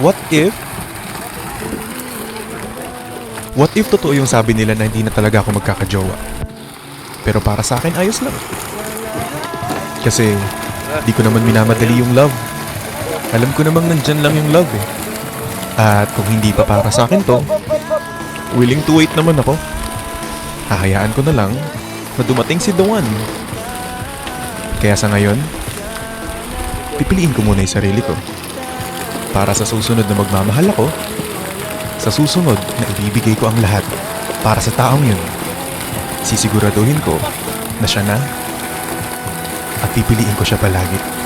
What if? What if totoo yung sabi nila na hindi na talaga ako magkakajowa? Pero para sa akin, ayos lang. Kasi, di ko naman minamadali yung love. Alam ko namang nandyan lang yung love eh. At kung hindi pa para sa akin to, willing to wait naman ako. Hahayaan ko na lang na dumating si the one. Kaya sa ngayon, pipiliin ko muna yung sarili ko. Para sa susunod na magmamahal ako, sa susunod na ibibigay ko ang lahat para sa taong yun, sisiguraduhin ko na siya na at pipiliin ko siya palagi.